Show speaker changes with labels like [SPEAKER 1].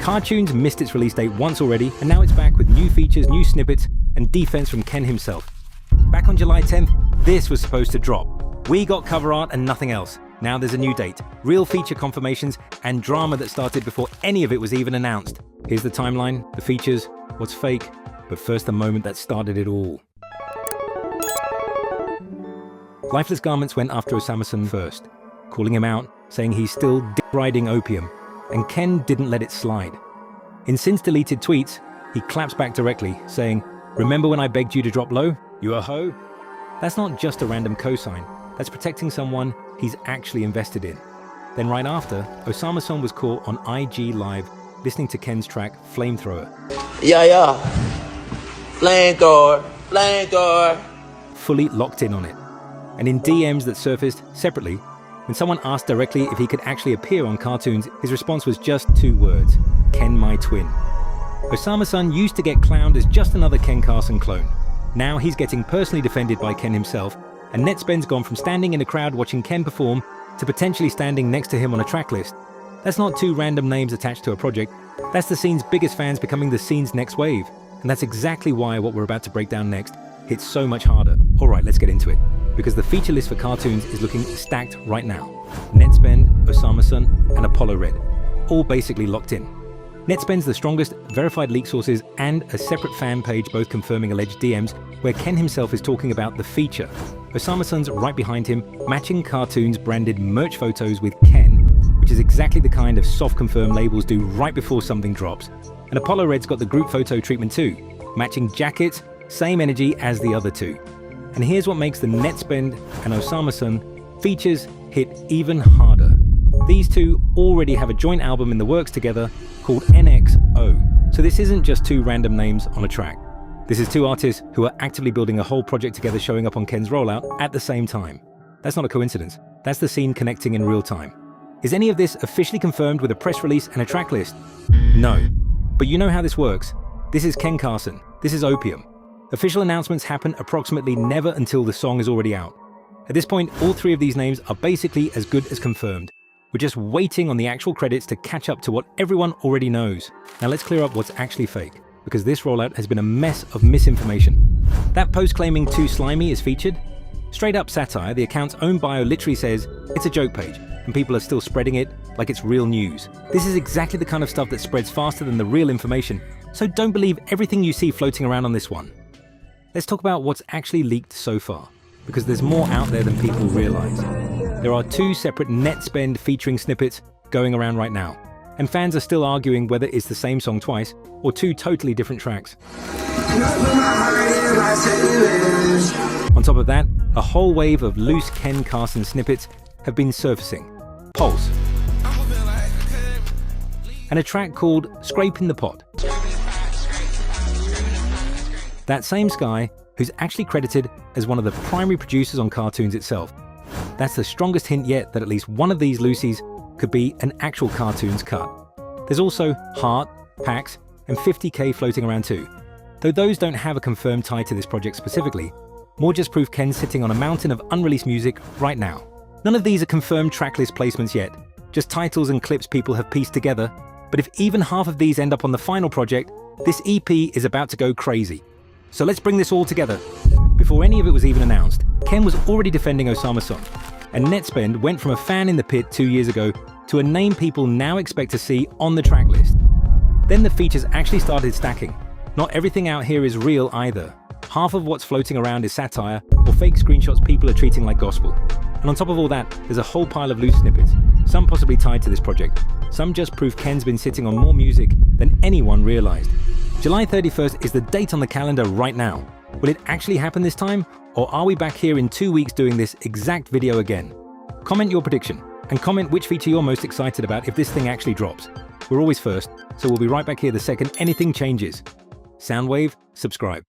[SPEAKER 1] CARTUNEZ missed its release date once already, and now it's back with new features, new snippets, and defense from Ken himself. Back on July 10th, this was supposed to drop. We got cover art and nothing else. Now there's a new date, real feature confirmations, and drama that started before any of it was even announced. Here's the timeline, the features, what's fake, but first the moment that started it all. Lifeless Garments went after Osamason first, calling him out, saying he's still riding opium, and Ken didn't let it slide. In since-deleted tweets, he claps back directly, saying, "Remember when I begged you to drop low? You a hoe?" That's not just a random cosign, that's protecting someone he's actually invested in. Then right after, Osamason was caught on IG Live listening to Ken's track Flamethrower.
[SPEAKER 2] Yeah. Flamethrower.
[SPEAKER 1] Fully locked in on it. And in DMs that surfaced separately, when someone asked directly if he could actually appear on CARTUNEZ, his response was just 2 words: Ken my twin. Osamason used to get clowned as just another Ken Carson clone. Now he's getting personally defended by Ken himself, and Netspend's gone from standing in a crowd watching Ken perform to potentially standing next to him on a track list. That's not 2 random names attached to a project, that's the scene's biggest fans becoming the scene's next wave. And that's exactly why what we're about to break down next hits so much harder. Alright, let's get into it. Because the feature list for CARTUNEZ is looking stacked right now. Netspend, Osamason, and Apollo Red, all basically locked in. Netspend's the strongest verified leak sources and a separate fan page both confirming alleged DMs where Ken himself is talking about the feature. Osamason's right behind him, matching CARTUNEZ branded merch photos with Ken, which is exactly the kind of soft confirm labels do right before something drops. And Apollo Red's got the group photo treatment too, matching jackets, same energy as the other 2. And here's what makes the Netspend and Osamason features hit even harder. These 2 already have a joint album in the works together called NXO. So this isn't just 2 random names on a track. This is 2 artists who are actively building a whole project together showing up on Ken's rollout at the same time. That's not a coincidence. That's the scene connecting in real time. Is any of this officially confirmed with a press release and a track list? No. But you know how this works. This is Ken Carson. This is Opium. Official announcements happen approximately never until the song is already out. At this point, all 3 of these names are basically as good as confirmed. We're just waiting on the actual credits to catch up to what everyone already knows. Now let's clear up what's actually fake, because this rollout has been a mess of misinformation. That post claiming Too Slimy is featured? Straight up satire, the account's own bio literally says it's a joke page, and people are still spreading it like it's real news. This is exactly the kind of stuff that spreads faster than the real information, so don't believe everything you see floating around on this one. Let's talk about what's actually leaked so far, because there's more out there than people realize. There are 2 separate Netspend featuring snippets going around right now, and fans are still arguing whether it's the same song twice or 2 totally different tracks. On top of that, a whole wave of loose Ken Carson snippets have been surfacing. Pulse, and a track called Scraping the Pot. That same Sky, who's actually credited as one of the primary producers on CARTUNEZ itself. That's the strongest hint yet that at least one of these Lucy's could be an actual CARTUNEZ cut. There's also Heart, Pax, and 50K floating around too, though those don't have a confirmed tie to this project specifically. More just prove Ken's sitting on a mountain of unreleased music right now. None of these are confirmed tracklist placements yet, just titles and clips people have pieced together, but if even half of these end up on the final project, this EP is about to go crazy. So let's bring this all together. Before any of it was even announced, Ken was already defending Osamason, and Netspend went from a fan in the pit 2 years ago to a name people now expect to see on the track list. Then the features actually started stacking. Not everything out here is real either. Half of what's floating around is satire or fake screenshots people are treating like gospel. And on top of all that, there's a whole pile of loose snippets, some possibly tied to this project. Some just prove Ken's been sitting on more music than anyone realized. July 31st is the date on the calendar right now. Will it actually happen this time? Or are we back here in 2 weeks doing this exact video again? Comment your prediction, and comment which feature you're most excited about if this thing actually drops. We're always first, so we'll be right back here the second anything changes. Soundwave, subscribe.